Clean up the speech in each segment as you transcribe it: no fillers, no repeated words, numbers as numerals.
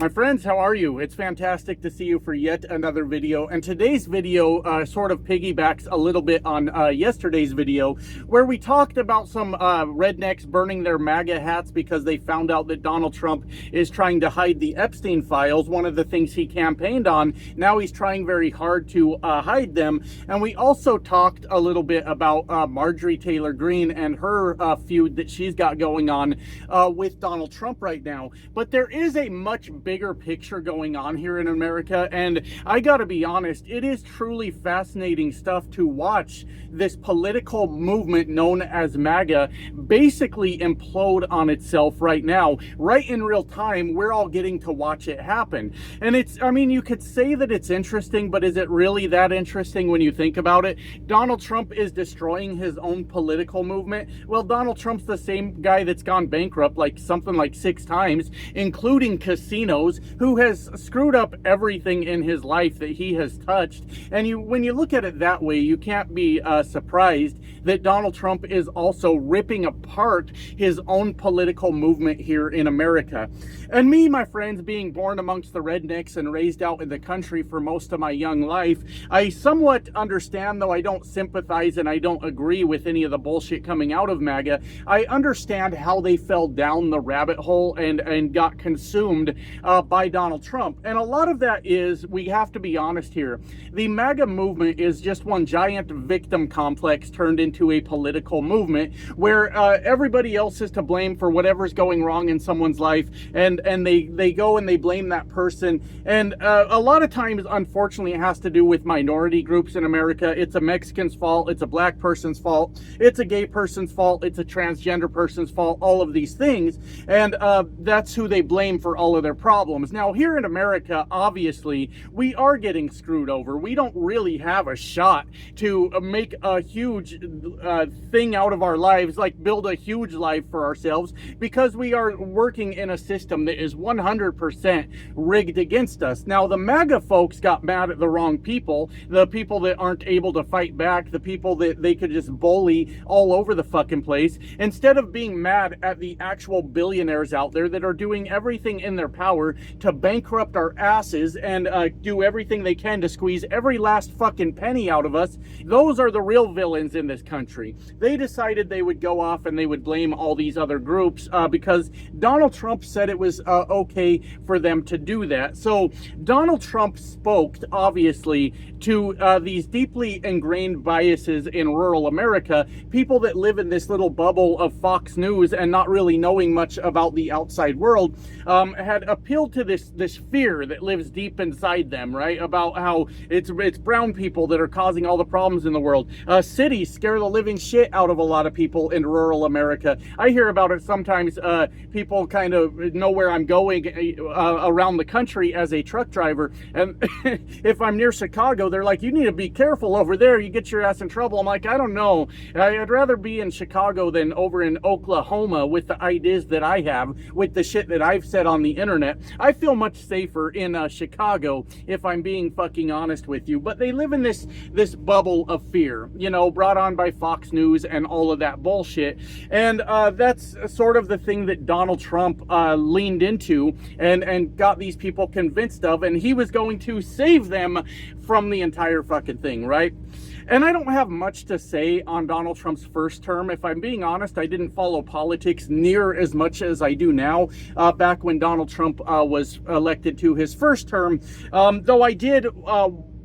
My friends, how are you? It's fantastic to see you for yet another video. And today's video sort of piggybacks a little bit on yesterday's video, where we talked about some rednecks burning their MAGA hats because they found out that Donald Trump is trying to hide the Epstein files, one of the things he campaigned on. Now he's trying very hard to hide them. And we also talked a little bit about Marjorie Taylor Greene and her feud that she's got going on with Donald Trump right now. But there is a much bigger picture going on here in America, and I gotta be honest, it is truly fascinating stuff to watch this political movement known as MAGA basically implode on itself right now, right in real time. We're all getting to watch it happen, and I mean, you could say that it's interesting, but is it really that interesting when you think about it? Donald Trump is destroying his own political movement. Well, Donald Trump's the same guy that's gone bankrupt like something like 6 times, including casinos, who has screwed up everything in his life that he has touched. And when you look at it that way, you can't be surprised that Donald Trump is also ripping apart his own political movement here in America. And me, my friends, being born amongst the rednecks and raised out in the country for most of my young life, I somewhat understand, though I don't sympathize and I don't agree with any of the bullshit coming out of MAGA. I understand how they fell down the rabbit hole and got consumed by Donald Trump. And a lot of that is, we have to be honest here, the MAGA movement is just one giant victim complex turned into a political movement where everybody else is to blame for whatever's going wrong in someone's life, and they go and they blame that person. And a lot of times, unfortunately, it has to do with minority groups in America. It's a Mexican's fault, it's a black person's fault, it's a gay person's fault, it's a transgender person's fault, all of these things, and that's who they blame for all of their problems. Now, here in America, obviously, we are getting screwed over. We don't really have a shot to make a huge thing out of our lives, like build a huge life for ourselves, because we are working in a system that is 100% rigged against us. Now, the MAGA folks got mad at the wrong people, the people that aren't able to fight back, the people that they could just bully all over the fucking place, instead of being mad at the actual billionaires out there that are doing everything in their power to bankrupt our asses and do everything they can to squeeze every last fucking penny out of us. Those are the real villains in this country. They decided they would go off and they would blame all these other groups because Donald Trump said it was okay for them to do that. So Donald Trump spoke, obviously, to these deeply ingrained biases in rural America, people that live in this little bubble of Fox News and not really knowing much about the outside world, had appealed to this fear that lives deep inside them, right? About how it's brown people that are causing all the problems in the world. Cities scare the living shit out of a lot of people in rural America. I hear about it sometimes. People kind of know where I'm going around the country as a truck driver, and if I'm near Chicago, they're like, you need to be careful over there, you get your ass in trouble. I'm like, I don't know. I'd rather be in Chicago than over in Oklahoma with the ideas that I have, with the shit that I've said on the internet. I feel much safer in Chicago, if I'm being fucking honest with you. But they live in this bubble of fear, you know, brought on by Fox News and all of that bullshit. And that's sort of the thing that Donald Trump leaned into and got these people convinced of, and he was going to save them from the entire fucking thing, right? And I don't have much to say on Donald Trump's first term. If I'm being honest, I didn't follow politics near as much as I do now, back when Donald Trump was elected to his first term, though I did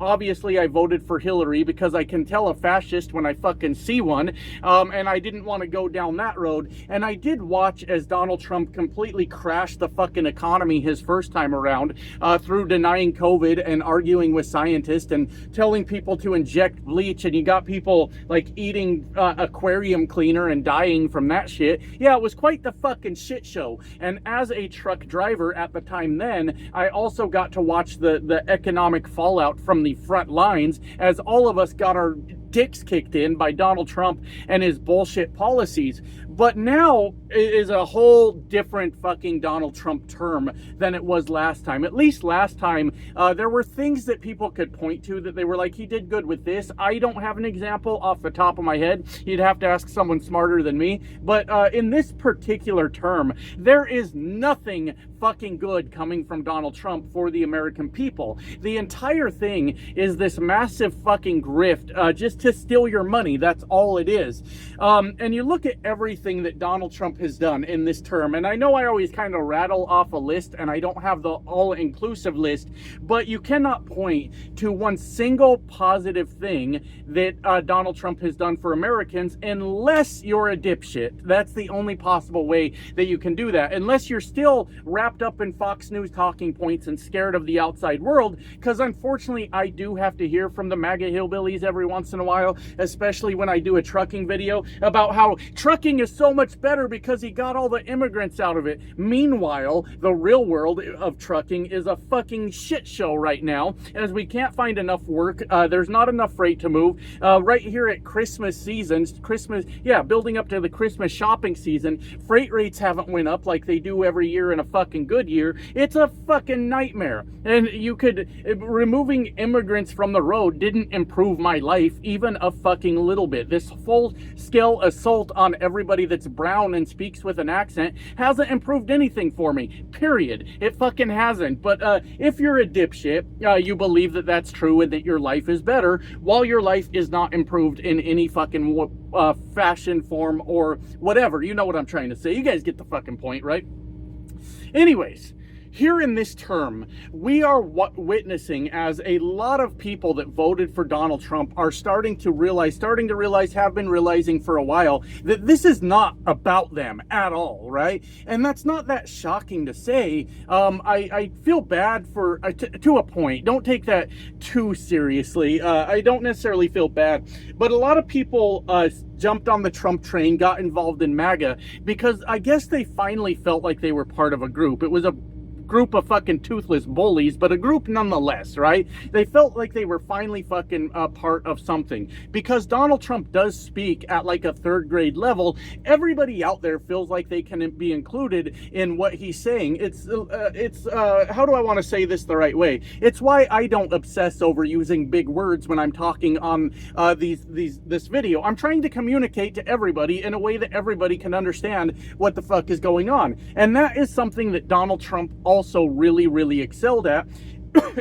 obviously I voted for Hillary because I can tell a fascist when I fucking see one, and I didn't want to go down that road. And I did watch as Donald Trump completely crashed the fucking economy his first time around, through denying COVID and arguing with scientists and telling people to inject bleach, and you got people like eating aquarium cleaner and dying from that shit. Yeah, it was quite the fucking shit show. And as a truck driver at the time then, I also got to watch the economic fallout from the front lines as all of us got our dicks kicked in by Donald Trump and his bullshit policies. But now it is a whole different fucking Donald Trump term than it was last time. At least last time, there were things that people could point to that they were like, he did good with this. I don't have an example off the top of my head. You'd have to ask someone smarter than me. But in this particular term, there is nothing fucking good coming from Donald Trump for the American people. The entire thing is this massive fucking grift, just to steal your money. That's all it is. And you look at everything that Donald Trump has done in this term, and I know I always kind of rattle off a list and I don't have the all-inclusive list, but you cannot point to one single positive thing that Donald Trump has done for Americans unless you're a dipshit. That's the only possible way that you can do that, unless you're still wrapped up in Fox News talking points and scared of the outside world, because unfortunately I do have to hear from the MAGA hillbillies every once in a while, especially when I do a trucking video about how trucking is so much better because he got all the immigrants out of it. Meanwhile, the real world of trucking is a fucking shit show right now, as we can't find enough work. There's not enough freight to move. Right here at Christmas seasons, building up to the Christmas shopping season, freight rates haven't went up like they do every year in a fucking good year. It's a fucking nightmare. And removing immigrants from the road didn't improve my life even a fucking little bit. This full-scale assault on everybody that's brown and speaks with an accent hasn't improved anything for me, period. It fucking hasn't. But if you're a dipshit, you believe that that's true and that your life is better, while your life is not improved in any fucking fashion, form, or whatever. You know what I'm trying to say. You guys get the fucking point, right? Anyways, here in this term, we are witnessing as a lot of people that voted for Donald Trump are starting to realize, have been realizing for a while, that this is not about them at all, right? And that's not that shocking to say. I feel bad for, to a point. Don't take that too seriously. I don't necessarily feel bad, but a lot of people jumped on the Trump train, got involved in MAGA, because I guess they finally felt like they were part of a group. It was a group of fucking toothless bullies, but a group nonetheless, right? They felt like they were finally fucking part of something. Because Donald Trump does speak at like a third grade level, everybody out there feels like they can be included in what he's saying. It's how do I want to say this the right way? It's why I don't obsess over using big words when I'm talking on this video. I'm trying to communicate to everybody in a way that everybody can understand what the fuck is going on. And that is something that Donald Trump also really excelled at,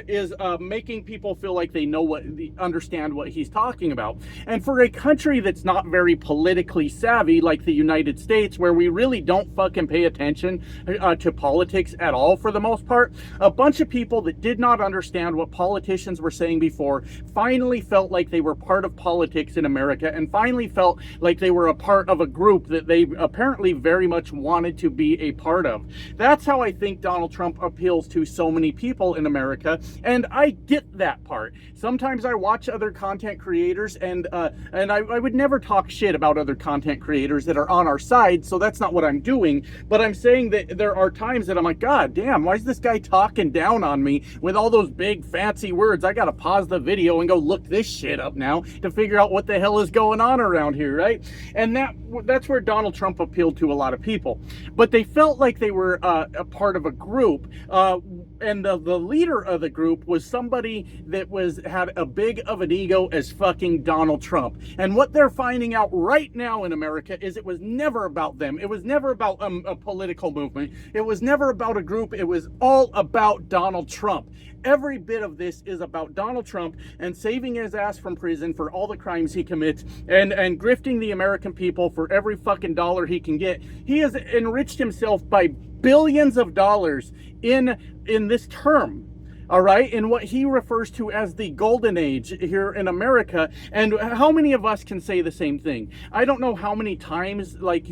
is making people feel like they know understand what he's talking about. And for a country that's not very politically savvy like the United States, where we really don't fucking pay attention to politics at all for the most part, a bunch of people that did not understand what politicians were saying before finally felt like they were part of politics in America, and finally felt like they were a part of a group that they apparently very much wanted to be a part of. That's how I think Donald Trump appeals to so many people in America. And I get that part. Sometimes I watch other content creators, and I would never talk shit about other content creators that are on our side, so that's not what I'm doing. But I'm saying that there are times that I'm like, God damn, why is this guy talking down on me with all those big fancy words? I gotta pause the video and go look this shit up now to figure out what the hell is going on around here, right? And that's where Donald Trump appealed to a lot of people. But they felt like they were a part of a group, and the leader of the group was somebody that had a big of an ego as fucking Donald Trump. And what they're finding out right now in America is it was never about them. It was never about a political movement. It was never about a group. It was all about Donald Trump. Every bit of this is about Donald Trump and saving his ass from prison for all the crimes he commits, and grifting the American people for every fucking dollar he can get. He has enriched himself by billions of dollars in this term. All right, in what he refers to as the golden age here in America. And how many of us can say the same thing? I don't know how many times, like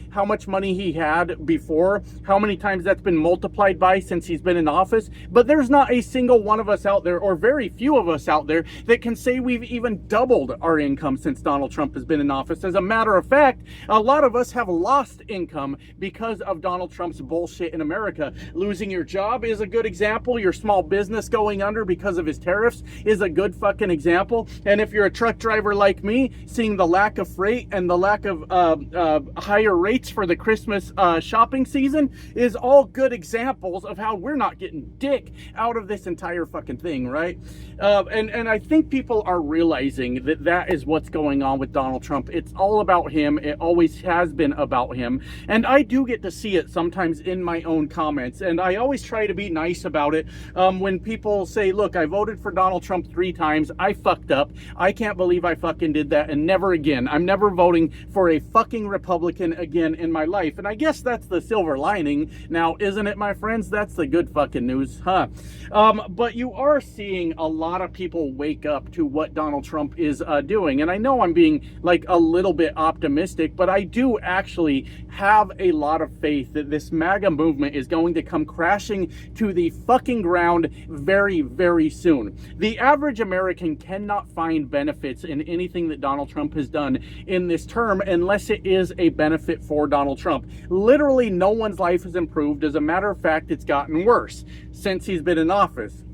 how much money he had before, how many times that's been multiplied by since he's been in office, but there's not a single one of us out there, or very few of us out there, that can say we've even doubled our income since Donald Trump has been in office. As a matter of fact, a lot of us have lost income because of Donald Trump's bullshit in America. Losing your job is a good example. Your small business business going under because of his tariffs is a good fucking example. And if you're a truck driver like me, seeing the lack of freight and the lack of higher rates for the Christmas shopping season is all good examples of how we're not getting dick out of this entire fucking thing, right? And I think people are realizing that that is what's going on with Donald Trump. It's all about him. It always has been about him. And I do get to see it sometimes in my own comments. And I always try to be nice about it. When people say, look, I voted for Donald Trump 3 times. I fucked up. I can't believe I fucking did that. And never again. I'm never voting for a fucking Republican again in my life. And I guess that's the silver lining now, isn't it, my friends? That's the good fucking news, huh? But you are seeing a lot of people wake up to what Donald Trump is doing. And I know I'm being like a little bit optimistic, but I do actually have a lot of faith that this MAGA movement is going to come crashing to the fucking ground very, very soon. The average American cannot find benefits in anything that Donald Trump has done in this term unless it is a benefit for Donald Trump. Literally no one's life has improved. As a matter of fact, it's gotten worse since he's been in office.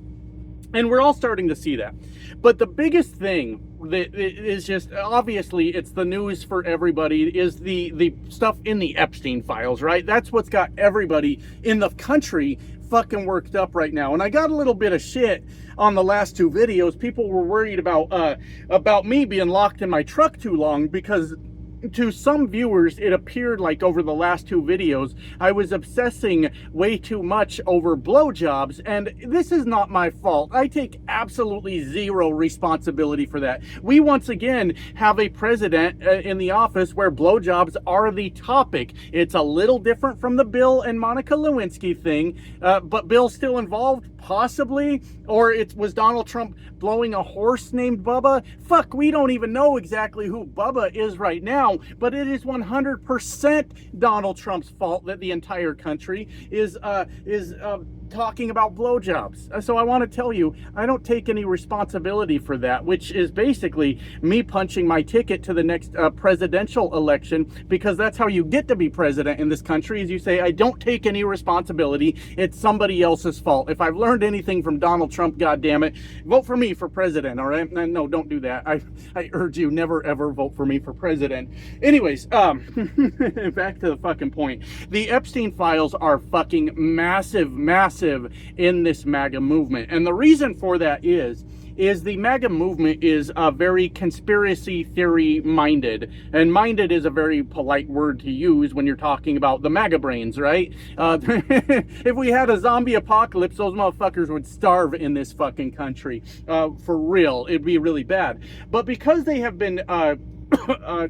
And we're all starting to see that. But the biggest thing that is just, obviously, it's the news for everybody, is the stuff in the Epstein files, right? That's what's got everybody in the country fucking worked up right now. And I got a little bit of shit on the last 2 videos. People were worried about me being locked in my truck too long because to some viewers, it appeared like over the last 2 videos, I was obsessing way too much over blowjobs, and this is not my fault. I take absolutely zero responsibility for that. We once again have a president in the office where blowjobs are the topic. It's a little different from the Bill and Monica Lewinsky thing, but Bill's still involved, possibly, or it was Donald Trump blowing a horse named Bubba. Fuck, we don't even know exactly who Bubba is right now, but it is 100% Donald Trump's fault that the entire country is talking about blowjobs. So I want to tell you, I don't take any responsibility for that, which is basically me punching my ticket to the next presidential election, because that's how you get to be president in this country, is you say, I don't take any responsibility. It's somebody else's fault. If I've learned anything from Donald Trump, goddammit, vote for me for president, all right? No, don't do that. I urge you, never ever vote for me for president. Anyways, back to the fucking point. The Epstein files are fucking massive in this MAGA movement. And the reason for that is the MAGA movement is very conspiracy theory minded. And minded is a very polite word to use when you're talking about the MAGA brains, right? If we had a zombie apocalypse, those motherfuckers would starve in this fucking country. For real, it'd be really bad. But because they have been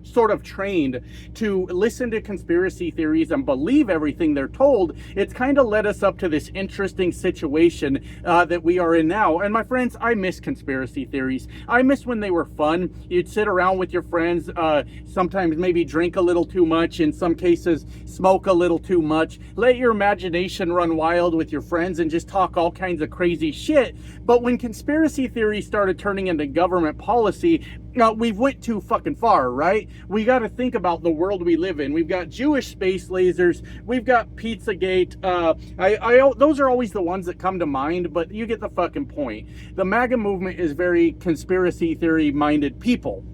sort of trained to listen to conspiracy theories and believe everything they're told, it's kind of led us up to this interesting situation that we are in now. And my friends, I miss conspiracy theories. I miss when they were fun. You'd sit around with your friends, sometimes maybe drink a little too much, in some cases smoke a little too much, let your imagination run wild with your friends and just talk all kinds of crazy shit. But when conspiracy theories started turning into government policy, we've went too fucking far, right? We got to think about the world we live in. We've got Jewish space lasers. We've got Pizzagate. Those are always the ones that come to mind, but you get the fucking point. The MAGA movement is very conspiracy theory minded people.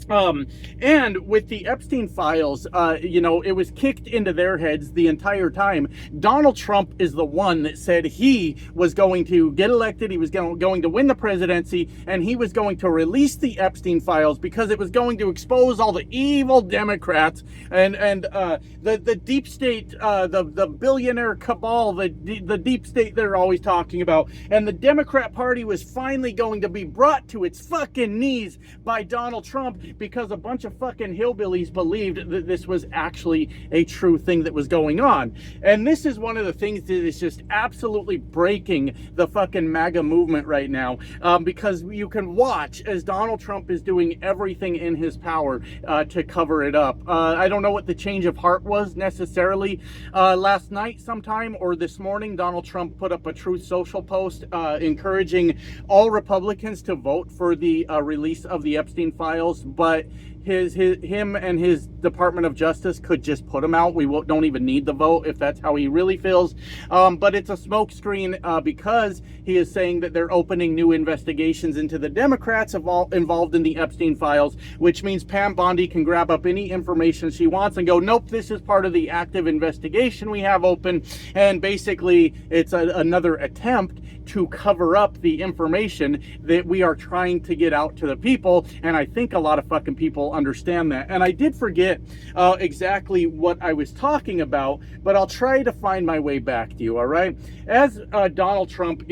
And with the Epstein files, it was kicked into their heads the entire time. Donald Trump is the one that said he was going to get elected, he was going to win the presidency, and he was going to release the Epstein files because it was going to expose all the evil Democrats and the deep state, the billionaire cabal, the deep state they're always talking about. And the Democrat Party was finally going to be brought to its fucking knees by Donald Trump, because a bunch of fucking hillbillies believed that this was actually a true thing that was going on. And this is one of the things that is just absolutely breaking the fucking MAGA movement right now, because you can watch as Donald Trump is doing everything in his power to cover it up. I don't know what the change of heart was necessarily. Last night sometime or this morning, Donald Trump put up a Truth Social post encouraging all Republicans to vote for the release of the Epstein files, but but him and his Department of Justice could just put him out. We don't even need the vote if that's how he really feels. But it's a smokescreen because he is saying that they're opening new investigations into the Democrats involved in the Epstein files, which means Pam Bondi can grab up any information she wants and go, nope, this is part of the active investigation we have open. And basically, it's another attempt to cover up the information that we are trying to get out to the people. And I think a lot of fucking people understand that. And I did forget exactly what I was talking about, but I'll try to find my way back to you, all right? As Donald Trump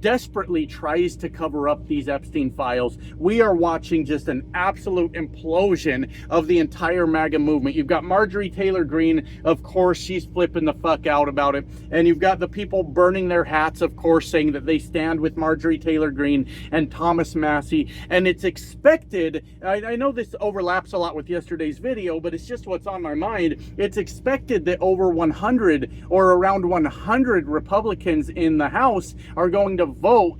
desperately tries to cover up these Epstein files, we are watching just an absolute implosion of the entire MAGA movement. You've got Marjorie Taylor Greene, of course, she's flipping the fuck out about it. And you've got the people burning their hats, of course, saying that they stand with Marjorie Taylor Greene and Thomas Massie. And it's expected, I know this overlaps a lot with yesterday's video, but it's just what's on my mind. It's expected that over 100 or around 100 Republicans in the House are going to vote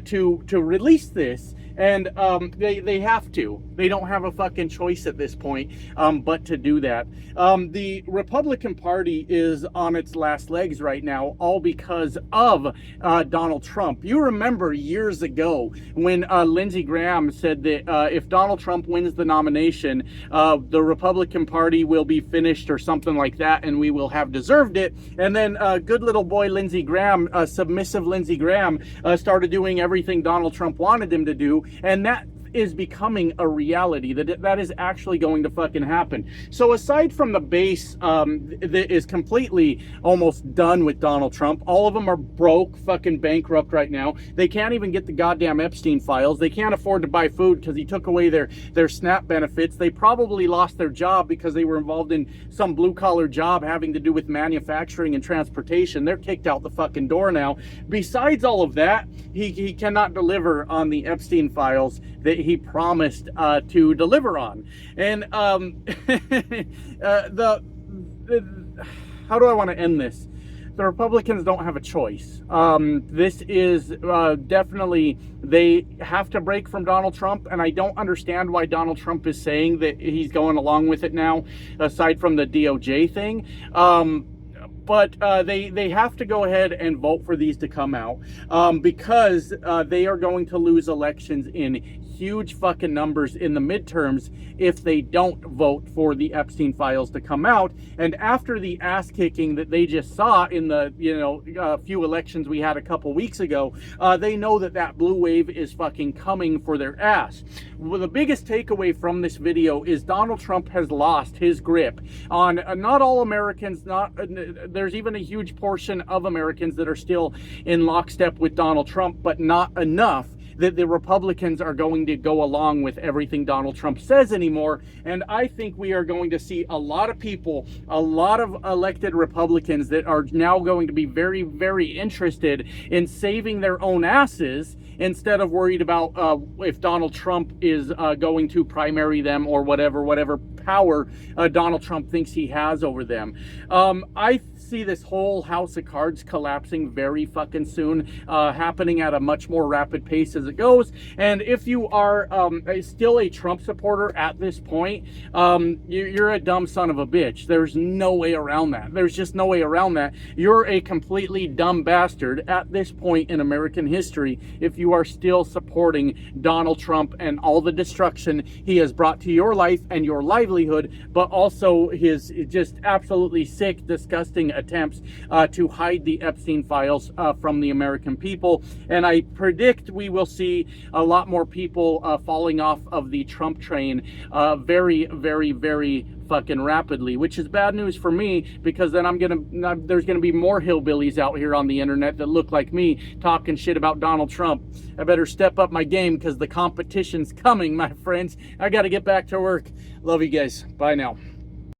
to release this. And they have to. They don't have a fucking choice at this point but to do that. The Republican Party is on its last legs right now, all because of Donald Trump. You remember years ago when Lindsey Graham said that if Donald Trump wins the nomination, the Republican Party will be finished or something like that, and we will have deserved it. And then good little boy Lindsey Graham, submissive Lindsey Graham, started doing everything Donald Trump wanted him to do. And that is becoming a reality, that is actually going to fucking happen. So aside from the base that is completely almost done with Donald Trump, all of them are broke, fucking bankrupt right now. They can't even get the goddamn Epstein files. They can't afford to buy food because he took away their SNAP benefits. They probably lost their job because they were involved in some blue collar job having to do with manufacturing and transportation. They're kicked out the fucking door now. Besides all of that, he cannot deliver on the Epstein files that he promised to deliver on. And how do I want to end this? The Republicans don't have a choice. This is definitely, they have to break from Donald Trump, and I don't understand why Donald Trump is saying that he's going along with it now, aside from the DOJ thing. But they have to go ahead and vote for these to come out because they are going to lose elections in huge fucking numbers in the midterms if they don't vote for the Epstein files to come out. And after the ass kicking that they just saw in the few elections we had a couple weeks ago, they know that blue wave is fucking coming for their ass. Well, the biggest takeaway from this video is Donald Trump has lost his grip on not all Americans. There's even a huge portion of Americans that are still in lockstep with Donald Trump, but not enough that the Republicans are going to go along with everything Donald Trump says anymore. And I think we are going to see a lot of people, a lot of elected Republicans that are now going to be very, very interested in saving their own asses instead of worried about if Donald Trump is going to primary them or whatever power Donald Trump thinks he has over them. I see this whole house of cards collapsing very fucking soon, happening at a much more rapid pace as it goes. And if you are still a Trump supporter at this point, you're a dumb son of a bitch. There's no way around that. There's just no way around that. You're a completely dumb bastard at this point in American history if you are still supporting Donald Trump and all the destruction he has brought to your life and your livelihood, but also his just absolutely sick, disgusting attempts to hide the Epstein files from the American people. And I predict we will see a lot more people falling off of the Trump train very, very, very fucking rapidly, which is bad news for me, because then there's gonna be more hillbillies out here on the internet that look like me talking shit about Donald Trump. I better step up my game because the competition's coming, my friends. I gotta get back to work. Love you guys. Bye now.